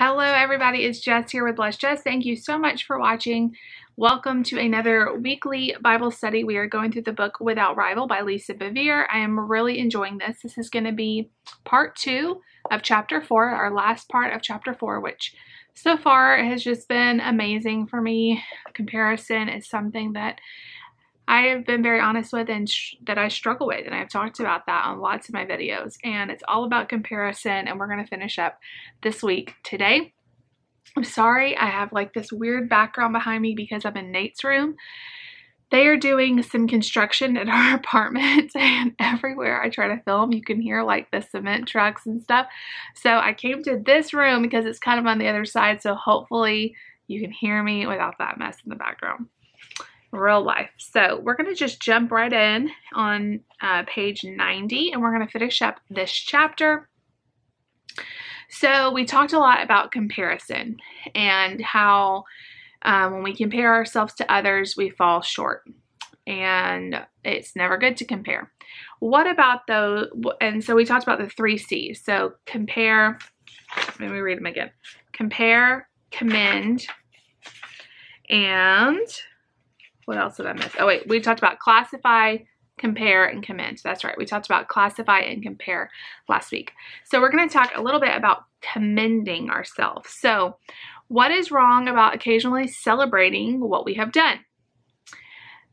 Hello everybody, it's Jess here with Blessed Jess. Thank you so much for watching. Welcome to another weekly Bible study. We are going through the book Without Rival by Lisa Bevere. I am really enjoying this. This is going to be part 2 of chapter 4, our last part of chapter 4, which so far has just been amazing for me. Comparison is something that I have been very honest with and that I struggle with, and I've talked about that on lots of my videos, and it's all about comparison, and we're going to finish up this week today. I'm sorry, I have like this weird background behind me because I'm in Nate's room. They are doing some construction at our apartment, and everywhere I try to film, you can hear like the cement trucks and stuff. So I came to this room because it's kind of on the other side, so hopefully you can hear me without that mess in the background. Real life. So we're going to just jump right in on page 90, and we're going to finish up this chapter. So we talked a lot about comparison and how when we compare ourselves to others, we fall short, and it's never good to compare. What about those? And so we talked about the 3 C's. So compare, let me read them again. Compare, commend, and what else did I miss? Oh wait, we talked about classify, compare, and commend. That's right. We talked about classify and compare last week. So we're going to talk a little bit about commending ourselves. So what is wrong about occasionally celebrating what we have done?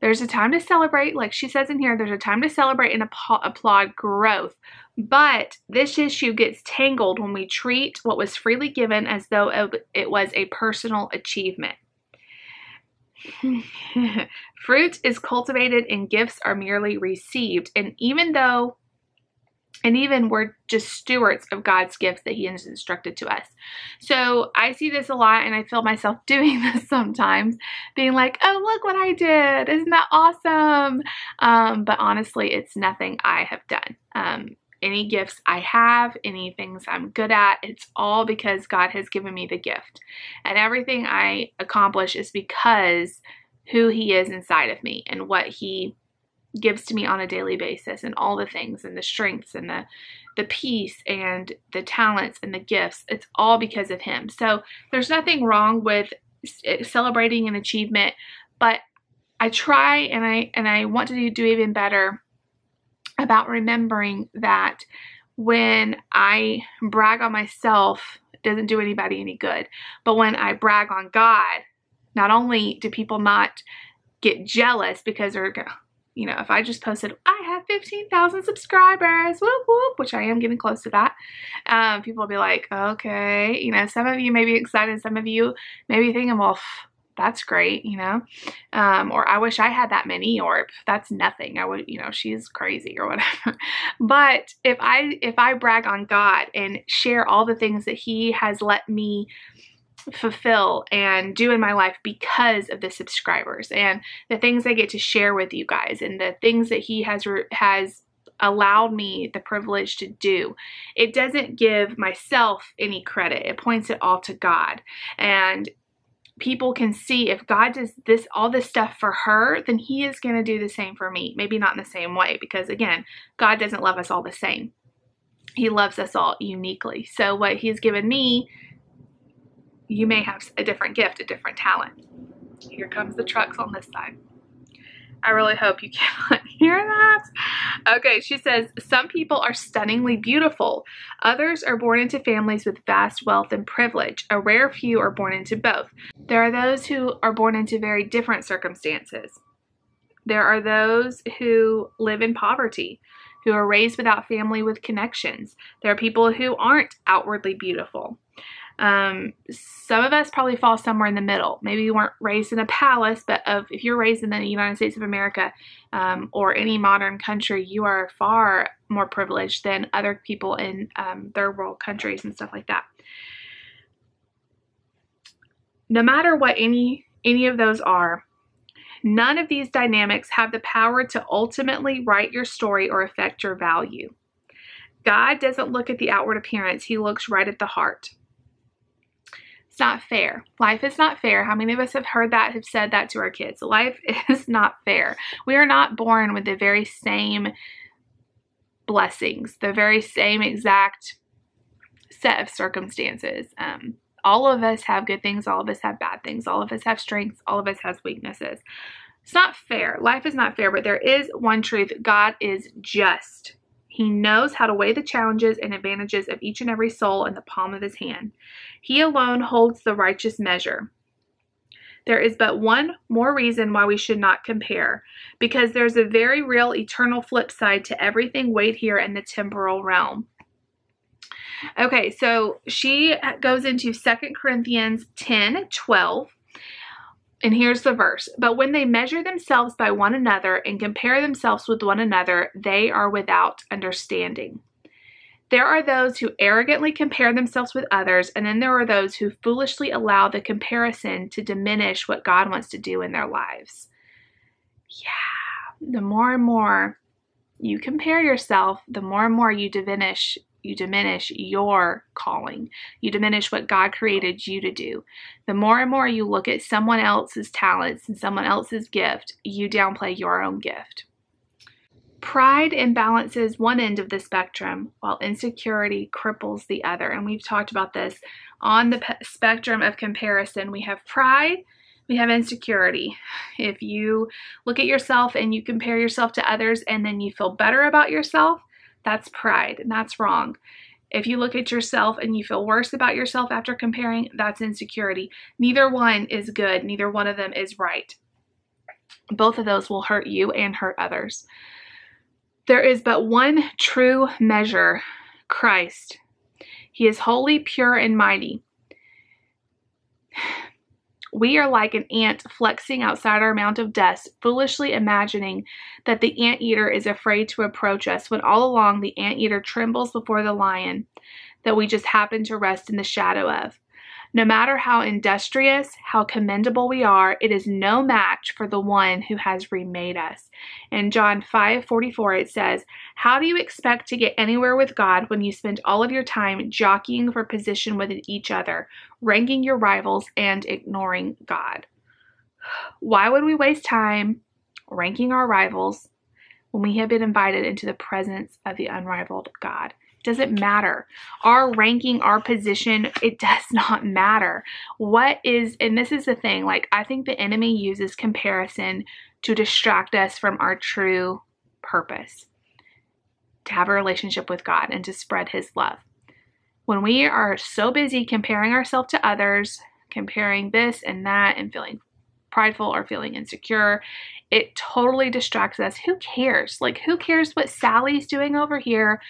There's a time to celebrate, like she says in here, there's a time to celebrate and applaud growth. But this issue gets tangled when we treat what was freely given as though it was a personal achievement. Fruit is cultivated and gifts are merely received. And even we're just stewards of God's gifts that He has instructed to us. So I see this a lot, and I feel myself doing this sometimes, being like, oh, look what I did. Isn't that awesome? But honestly, it's nothing I have done. Any gifts I have, any things I'm good at, it's all because God has given me the gift. And everything I accomplish is because who He is inside of me and what He gives to me on a daily basis, and all the things and the strengths and the peace and the talents and the gifts. It's all because of Him. So there's nothing wrong with celebrating an achievement, but I try and I want to do even better about remembering that when I brag on myself, it doesn't do anybody any good. But when I brag on God, not only do people not get jealous because they're, you know, if I just posted, I have 15,000 subscribers, whoop, whoop, which I am getting close to that, people will be like, okay, you know, some of you may be excited, some of you may be thinking, well, that's great, you know, or I wish I had that many, or that's nothing. I would, you know, she's crazy or whatever. But if I brag on God and share all the things that He has let me fulfill and do in my life because of the subscribers and the things I get to share with you guys and the things that He has allowed me the privilege to do, it doesn't give myself any credit. It points it all to God. And people can see if God does all this stuff for her, then He is going to do the same for me. Maybe not in the same way, because again, God doesn't love us all the same. He loves us all uniquely. So what He's given me, you may have a different gift, a different talent. Here comes the trucks on this side. I really hope you cannot hear that. Okay, she says, some people are stunningly beautiful. Others are born into families with vast wealth and privilege. A rare few are born into both. There are those who are born into very different circumstances. There are those who live in poverty, who are raised without family with connections. There are people who aren't outwardly beautiful. Some of us probably fall somewhere in the middle. Maybe you weren't raised in a palace, but if you're raised in the United States of America, or any modern country, you are far more privileged than other people in third world countries and stuff like that. No matter what any of those are, none of these dynamics have the power to ultimately write your story or affect your value. God doesn't look at the outward appearance. He looks right at the heart. It's not fair. Life is not fair. How many of us have heard that, have said that to our kids? Life is not fair. We are not born with the very same blessings, the very same exact set of circumstances. All of us have good things. All of us have bad things. All of us have strengths. All of us has weaknesses. It's not fair. Life is not fair, but there is one truth. God is just. He knows how to weigh the challenges and advantages of each and every soul in the palm of his hand. He alone holds the righteous measure. There is but one more reason why we should not compare, because there's a very real eternal flip side to everything weighed here in the temporal realm. Okay, so she goes into 2 Corinthians 10:12. And here's the verse. But when they measure themselves by one another and compare themselves with one another, they are without understanding. There are those who arrogantly compare themselves with others, and then there are those who foolishly allow the comparison to diminish what God wants to do in their lives. Yeah, the more and more you compare yourself, the more and more you diminish your calling. You diminish what God created you to do. The more and more you look at someone else's talents and someone else's gift, you downplay your own gift. Pride imbalances one end of the spectrum, while insecurity cripples the other. And we've talked about this on the spectrum of comparison. We have pride, we have insecurity. If you look at yourself and you compare yourself to others and then you feel better about yourself, that's pride, and that's wrong. If you look at yourself and you feel worse about yourself after comparing, that's insecurity. Neither one is good. Neither one of them is right. Both of those will hurt you and hurt others. There is but one true measure, Christ. He is holy, pure, and mighty. We are like an ant flexing outside our mound of dust, foolishly imagining that the anteater is afraid to approach us, when all along the anteater trembles before the lion that we just happen to rest in the shadow of. No matter how industrious, how commendable we are, it is no match for the one who has remade us. In John 5:44, it says, "How do you expect to get anywhere with God when you spend all of your time jockeying for position with each other, ranking your rivals, and ignoring God?" Why would we waste time ranking our rivals when we have been invited into the presence of the unrivaled God? Doesn't matter. Our ranking, our position, it does not matter. And this is the thing, like, I think the enemy uses comparison to distract us from our true purpose, to have a relationship with God and to spread his love. When we are so busy comparing ourselves to others, comparing this and that and feeling prideful or feeling insecure, it totally distracts us. Who cares? Like, who cares what Sally's doing over here?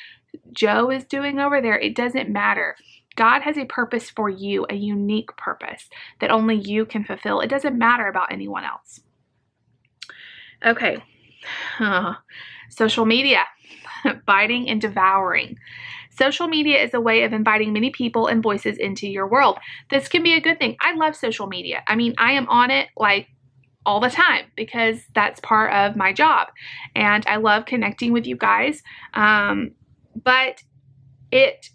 Joe is doing over there? It doesn't matter. God has a purpose for you, a unique purpose that only you can fulfill. It doesn't matter about anyone else. Okay. Social media, biting and devouring. Social media is a way of inviting many people and voices into your world. This can be a good thing. I love social media. I mean, I am on it like all the time because that's part of my job. And I love connecting with you guys. But it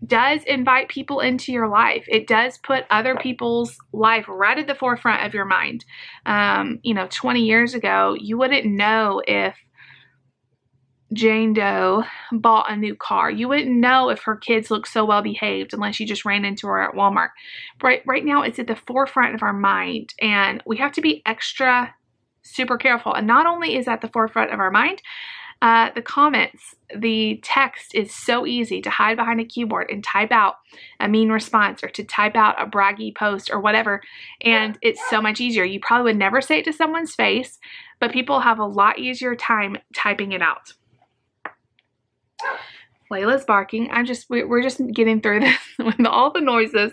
does invite people into your life. It does put other people's life right at the forefront of your mind. 20 years ago, you wouldn't know if Jane Doe bought a new car. You wouldn't know if her kids look so well behaved unless you just ran into her at Walmart. Right now, it's at the forefront of our mind, and we have to be extra super careful. And not only is at the forefront of our mind, the comments, the text is so easy to hide behind a keyboard and type out a mean response or to type out a braggy post or whatever. And it's so much easier. You probably would never say it to someone's face, but people have a lot easier time typing it out. Layla's barking. We're just getting through this with all the noises.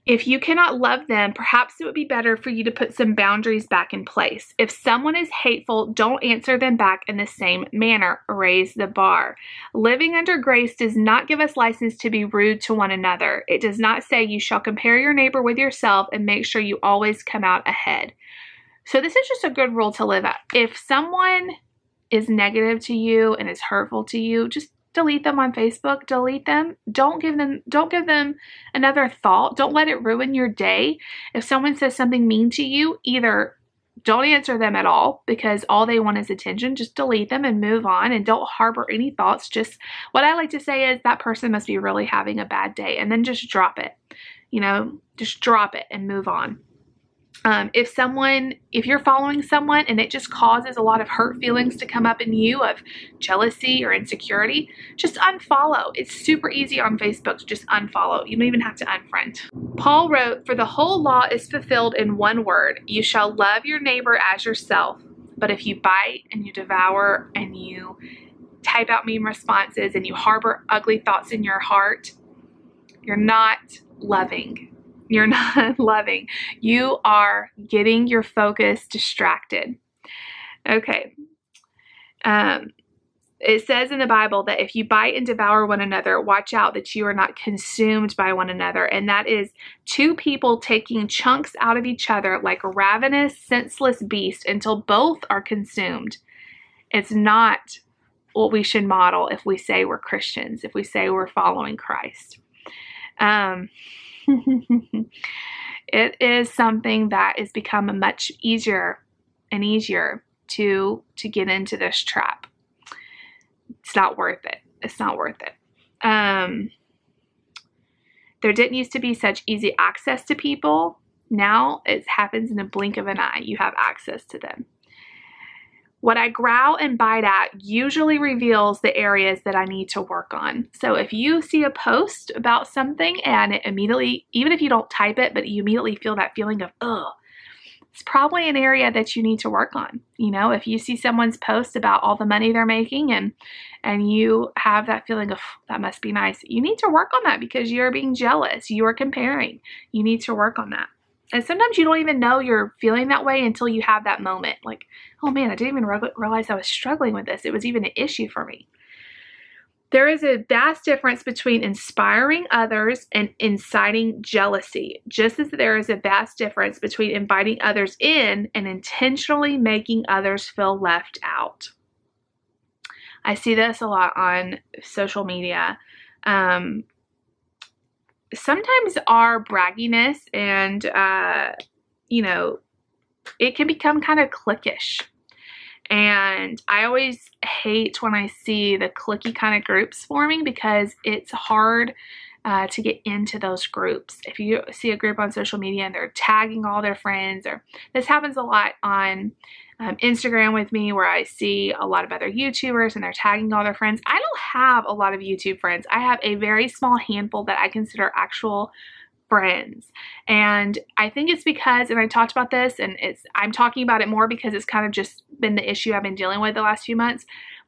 If you cannot love them, perhaps it would be better for you to put some boundaries back in place. If someone is hateful, don't answer them back in the same manner. Raise the bar. Living under grace does not give us license to be rude to one another. It does not say you shall compare your neighbor with yourself and make sure you always come out ahead. So this is just a good rule to live at. If someone is negative to you and is hurtful to you, just delete them on Facebook. Delete them. Don't give them another thought. Don't let it ruin your day. If someone says something mean to you, either Don't answer them at all, because all they want is attention. Just delete them and move on, and don't harbor any thoughts. Just, what I like to say is, that person must be really having a bad day, and then just drop it. You know, just drop it and move on. If you're following someone and it just causes a lot of hurt feelings to come up in you of jealousy or insecurity, just unfollow. It's super easy on Facebook to just unfollow. You don't even have to unfriend. Paul wrote, "For the whole law is fulfilled in one word, you shall love your neighbor as yourself. But if you bite and you devour and you type out meme responses and you harbor ugly thoughts in your heart, you're not loving." You're not loving. You are getting your focus distracted. Okay. It says in the Bible that if you bite and devour one another, watch out that you are not consumed by one another. And that is two people taking chunks out of each other like a ravenous, senseless beast until both are consumed. It's not what we should model if we say we're Christians, if we say we're following Christ. It is something that has become much easier and easier to get into this trap. It's not worth it. It's not worth it. There didn't used to be such easy access to people. Now it happens in a blink of an eye. You have access to them. What I growl and bite at usually reveals the areas that I need to work on. So if you see a post about something and it immediately, even if you don't type it, but you immediately feel that feeling of, ugh, it's probably an area that you need to work on. You know, if you see someone's post about all the money they're making and you have that feeling of, that must be nice, you need to work on that because you're being jealous. You are comparing. You need to work on that. And sometimes you don't even know you're feeling that way until you have that moment. Like, oh man, I didn't even realize I was struggling with this. It was even an issue for me. There is a vast difference between inspiring others and inciting jealousy, just as there is a vast difference between inviting others in and intentionally making others feel left out. I see this a lot on social media. Sometimes our bragginess and, you know, it can become kind of cliquish. And I always hate when I see the cliquey kind of groups forming because it's hard to get into those groups. If you see a group on social media and they're tagging all their friends, or this happens a lot on Instagram with me where I see a lot of other YouTubers and they're tagging all their friends. I don't have a lot of YouTube friends. I have a very small handful that I consider actual friends. And I think it's because, and I talked about this, and I'm talking about it more because it's kind of just been the issue I've been dealing with the last few months.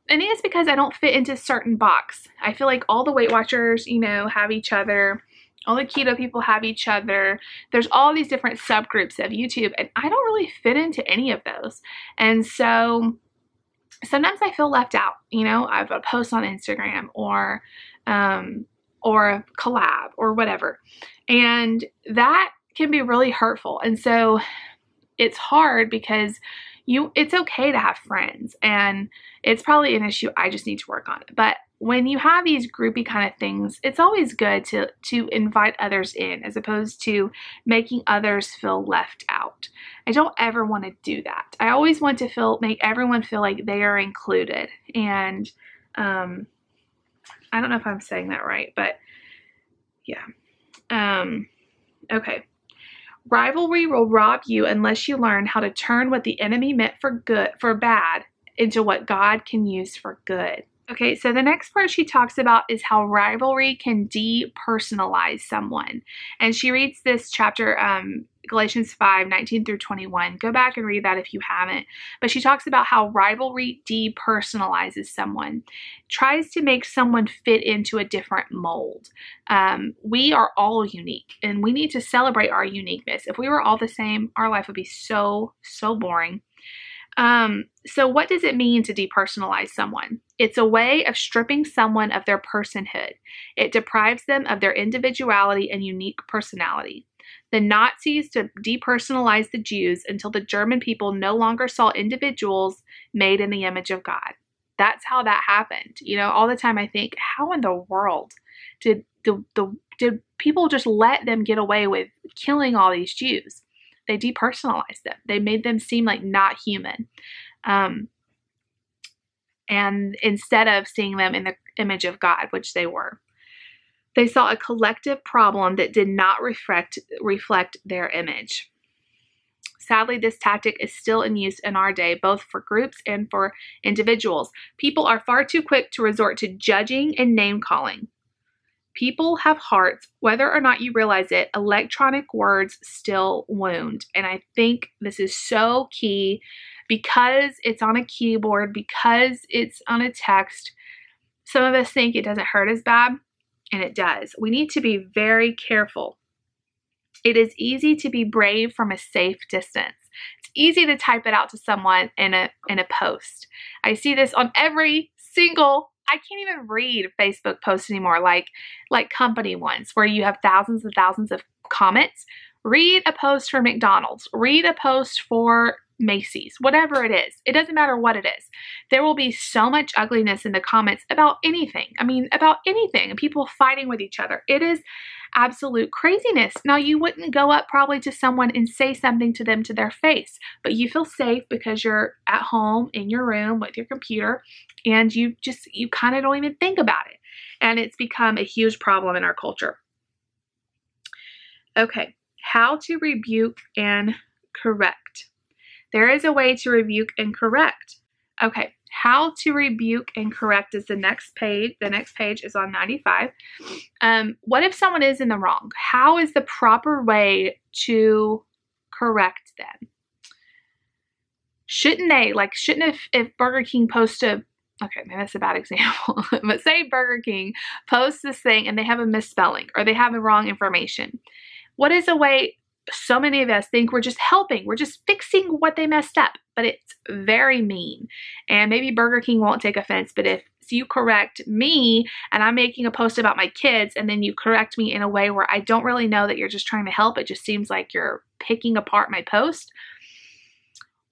I think it's because I don't fit into a certain box. I feel like all the Weight Watchers, you know, have each other. All the keto people have each other. There's all these different subgroups of YouTube, and I don't really fit into any of those. And so sometimes I feel left out. You know, I have a post on Instagram or a collab or whatever. And that can be really hurtful. And so it's hard because it's okay to have friends, and it's probably an issue I just need to work on. But when you have these groupie kind of things, it's always good to invite others in as opposed to making others feel left out. I don't ever want to do that. I always want to make everyone feel like they are included. And I don't know if I'm saying that right, but yeah. Okay. Rivalry will rob you unless you learn how to turn what the enemy meant for bad into what God can use for good. Okay, so the next part she talks about is how rivalry can depersonalize someone. And she reads this chapter, Galatians 5:19 through 21. Go back and read that if you haven't. But she talks about how rivalry depersonalizes someone, tries to make someone fit into a different mold. We are all unique, and we need to celebrate our uniqueness. If we were all the same, our life would be so boring. So what does it mean to depersonalize someone? It's a way of stripping someone of their personhood. It deprives them of their individuality and unique personality. The Nazis depersonalized the Jews until the German people no longer saw individuals made in the image of God. That's how that happened. You know, all the time I think, how in the world did people just let them get away with killing all these Jews? depersonalized them. They made them seem like not human. And instead of seeing them in the image of God, which they were, they saw a collective problem that did not reflect their image. Sadly, this tactic is still in use in our day, both for groups and for individuals. People are far too quick to resort to judging and name-calling. People have hearts. Whether or not you realize it, electronic words still wound. And I think this is so key because it's on a keyboard, because it's on a text. Some of us think it doesn't hurt as bad, and it does. We need to be very careful. It is easy to be brave from a safe distance. It's easy to type it out to someone in a post. I see this on every single, I can't even read Facebook posts anymore, like company ones where you have thousands and thousands of comments. Read a post for McDonald's. Read a post for Macy's, whatever it is. It doesn't matter what it is. There will be so much ugliness in the comments about anything. I mean, about anything. And people fighting with each other. It is absolute craziness. Now, you wouldn't go up probably to someone and say something to them to their face, but you feel safe because you're at home in your room with your computer and you kind of don't even think about it. And it's become a huge problem in our culture. Okay, how to rebuke and correct. There is a way to rebuke and correct. Okay, how to rebuke and correct is the next page. The next page is on 95. What if someone is in the wrong? How is the proper way to correct them? Shouldn't if Burger King posts okay, maybe that's a bad example, but say Burger King posts this thing and they have a misspelling or they have the wrong information. What is a way? So many of us think we're just helping. We're just fixing what they messed up, but it's very mean. And maybe Burger King won't take offense, but if you correct me and I'm making a post about my kids and then you correct me in a way where I don't really know that you're just trying to help, it just seems like you're picking apart my post.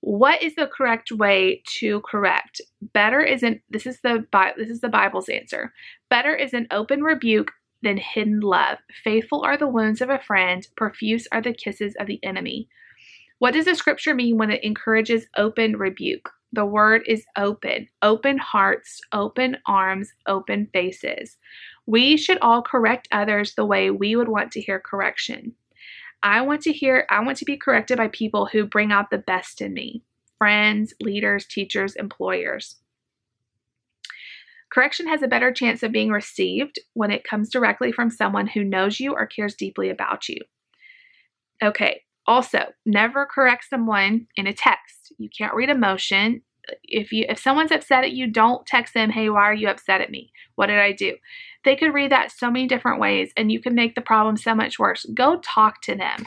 What is the correct way to correct? This is the Bible's answer. Better is an open rebuke than hidden love. Faithful are the wounds of a friend, profuse are the kisses of the enemy. What does the scripture mean when it encourages open rebuke? The word is open. Open hearts, open arms, open faces. We should all correct others the way we would want to hear correction. I want to be corrected by people who bring out the best in me. Friends, leaders, teachers, employers. Correction has a better chance of being received when it comes directly from someone who knows you or cares deeply about you. Okay, also, never correct someone in a text. You can't read emotion. If someone's upset at you, don't text them, hey, why are you upset at me? What did I do? They could read that so many different ways and you can make the problem so much worse. Go talk to them.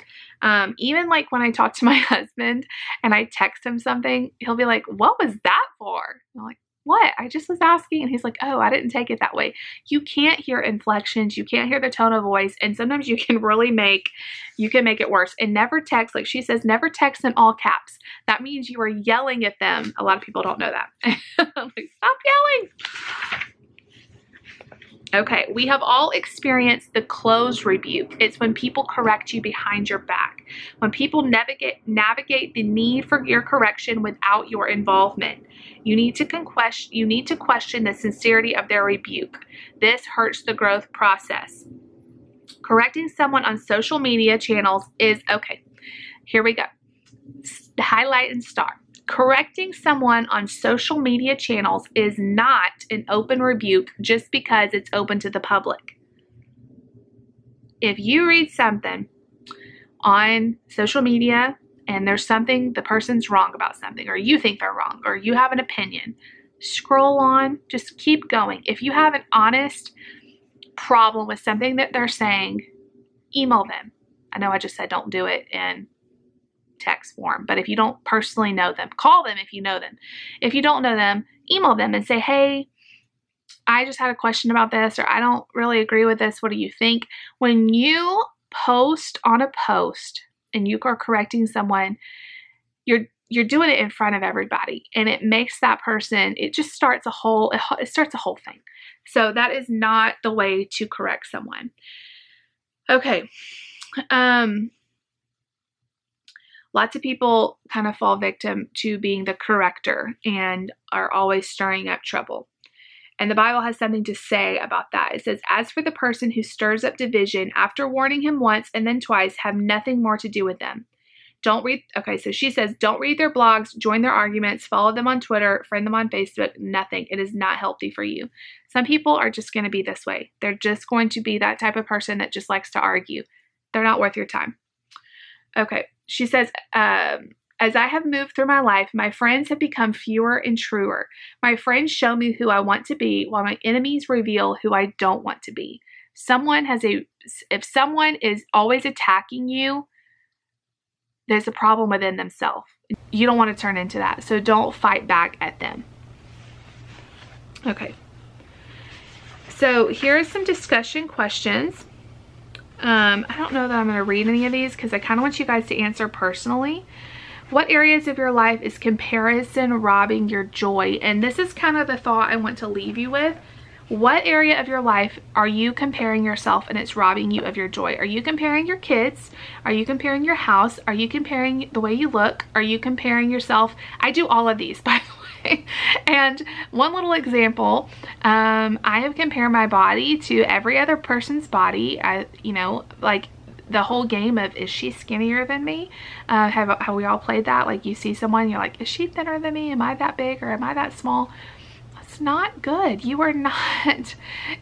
Even like when I talk to my husband and I text him something, he'll be like, what was that for? I'm like, what? I just was asking. And he's like, oh, I didn't take it that way. You can't hear inflections. You can't hear the tone of voice. And sometimes you can make it worse. And never text, like she says, never text in all caps. That means you are yelling at them. A lot of people don't know that. Like, stop yelling. Okay, we have all experienced the closed rebuke. It's when people correct you behind your back. When people navigate the need for your correction without your involvement. You need to question the sincerity of their rebuke. This hurts the growth process. Correcting someone on social media channels is, okay, here we go. Highlight and star. Correcting someone on social media channels is not an open rebuke just because it's open to the public. If you read something on social media and there's something, the person's wrong about something, or you think they're wrong, or you have an opinion, scroll on, just keep going. If you have an honest problem with something that they're saying, email them. I know I just said don't do it in text form, but if you don't personally know them, call them if you know them. If you don't know them, email them and say, hey, I just had a question about this, or I don't really agree with this. What do you think? When you post on a post and you are correcting someone, you're doing it in front of everybody, and it makes that person, it starts a whole thing. So that is not the way to correct someone. Okay. Lots of people kind of fall victim to being the corrector and are always stirring up trouble. And the Bible has something to say about that. It says, as for the person who stirs up division, after warning him once and then twice, have nothing more to do with them. Don't read, okay, so she says, don't read their blogs, join their arguments, follow them on Twitter, friend them on Facebook, nothing. It is not healthy for you. Some people are just going to be this way. They're just going to be that type of person that just likes to argue. They're not worth your time. Okay, she says, as I have moved through my life, my friends have become fewer and truer. My friends show me who I want to be, while my enemies reveal who I don't want to be. If someone is always attacking you, there's a problem within themselves. You don't want to turn into that, so don't fight back at them. Okay. So here are some discussion questions. I don't know that I'm going to read any of these because I kind of want you guys to answer personally. What areas of your life is comparison robbing your joy? And this is kind of the thought I want to leave you with. What area of your life are you comparing yourself and it's robbing you of your joy? Are you comparing your kids? Are you comparing your house? Are you comparing the way you look? Are you comparing yourself? I do all of these, by the way. And one little example, I have compared my body to every other person's body. Like the whole game of, is she skinnier than me? Have we all played that? Like you see someone, you're like, is she thinner than me? Am I that big or am I that small? It's not good. You are not,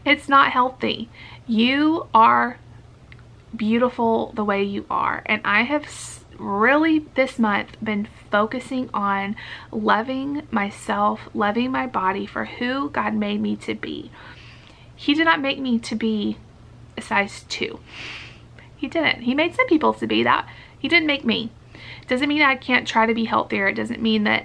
it's not healthy. You are beautiful the way you are. And I have really this month been focusing on loving myself, loving my body for who God made me to be. He did not make me to be a size 2. He didn't. He made some people to be that. He didn't make me. Doesn't mean I can't try to be healthier. It doesn't mean that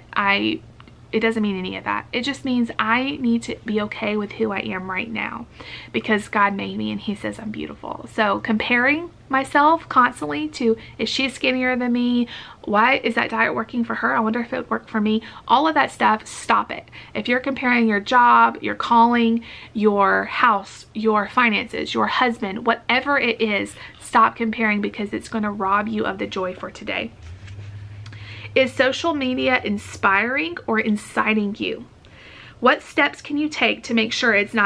it doesn't mean any of that. It just means I need to be okay with who I am right now because God made me and he says I'm beautiful. So comparing myself constantly to, is she skinnier than me? Why is that diet working for her? I wonder if it would work for me. All of that stuff, stop it. If you're comparing your job, your calling, your house, your finances, your husband, whatever it is, stop comparing because it's going to rob you of the joy for today. Is social media inspiring or inciting you? What steps can you take to make sure it is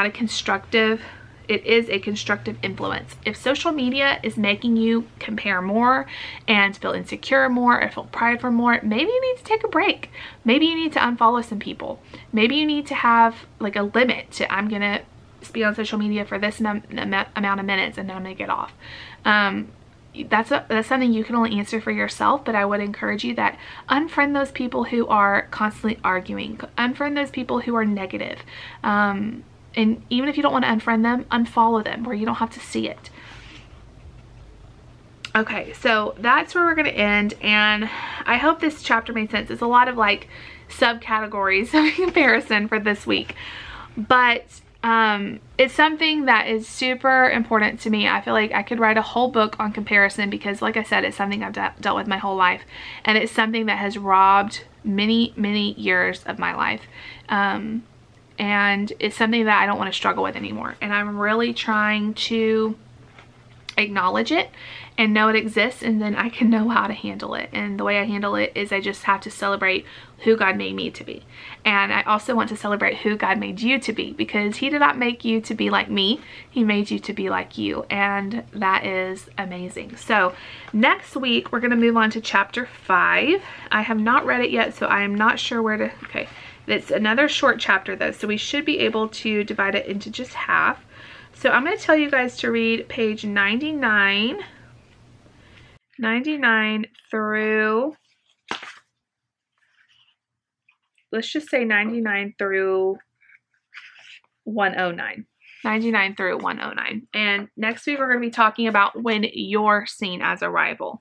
a constructive influence? If social media is making you compare more and feel insecure more or feel prideful more, maybe you need to take a break. Maybe you need to unfollow some people. Maybe you need to have like a limit to, I'm going to be on social media for this amount of minutes and then I'm going to get off. That's something you can only answer for yourself, but I would encourage you that unfriend those people who are constantly arguing. Unfriend those people who are negative. And even if you don't want to unfriend them, unfollow them where you don't have to see it. Okay, so that's where we're going to end, and I hope this chapter made sense. It's a lot of like subcategories of comparison for this week, but it's something that is super important to me. I feel like I could write a whole book on comparison because, like I said, it's something I've dealt with my whole life, and it's something that has robbed many years of my life. And it's something that I don't want to struggle with anymore. And I'm really trying to acknowledge it and know it exists, and then I can know how to handle it. And the way I handle it is I just have to celebrate who God made me to be. And I also want to celebrate who God made you to be, because he did not make you to be like me. He made you to be like you. And that is amazing. So next week, we're going to move on to chapter 5. I have not read it yet, so I am not sure where to, okay. It's another short chapter though, so we should be able to divide it into just half. So I'm going to tell you guys to read page 99 through, let's just say 99 through 109. 99 through 109. And next week we're going to be talking about when you're seen as a rival.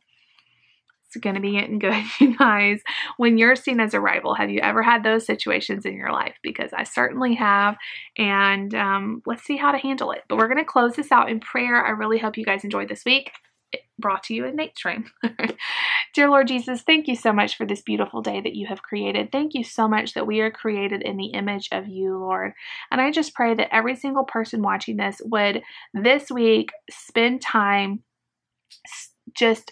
It's going to be getting good, you guys. When you're seen as a rival, have you ever had those situations in your life? Because I certainly have, and let's see how to handle it. But we're going to close this out in prayer. I really hope you guys enjoyed this week. Brought to you in Nate's Room. Dear Lord Jesus, thank you so much for this beautiful day that you have created. Thank you so much that we are created in the image of you, Lord. And I just pray that every single person watching this would this week spend time just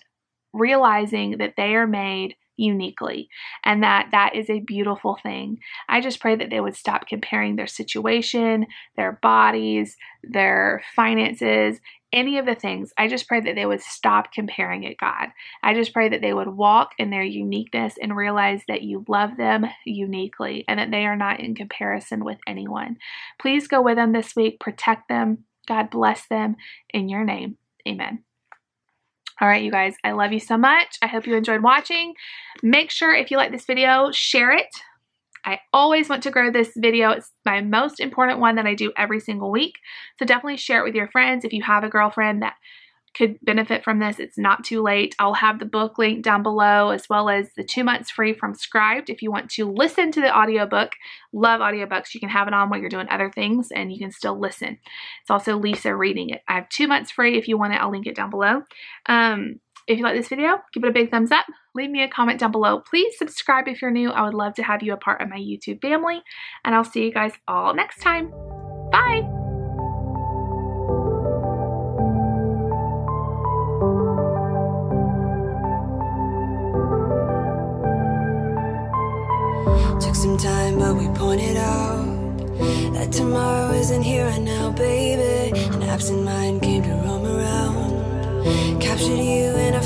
realizing that they are made uniquely and that is a beautiful thing. I just pray that they would stop comparing their situation, their bodies, their finances, any of the things. I just pray that they would stop comparing it, God. I just pray that they would walk in their uniqueness and realize that you love them uniquely and that they are not in comparison with anyone. Please go with them this week. Protect them. God bless them. In your name, amen. All right, you guys, I love you so much. I hope you enjoyed watching. Make sure if you like this video, share it. I always want to grow this video. It's my most important one that I do every single week. So definitely share it with your friends. If you have a girlfriend that could benefit from this, it's not too late. I'll have the book link down below, as well as the 2 months free from Scribed. If you want to listen to the audiobook, love audiobooks. You can have it on while you're doing other things and you can still listen. It's also Lisa reading it. I have 2 months free. If you want it, I'll link it down below. If you like this video, give it a big thumbs up. Leave me a comment down below. Please subscribe if you're new. I would love to have you a part of my YouTube family. And I'll see you guys all next time. Bye. Took some time, but we pointed out that tomorrow isn't here and now, baby. An absent mind came to roam around, captured you in a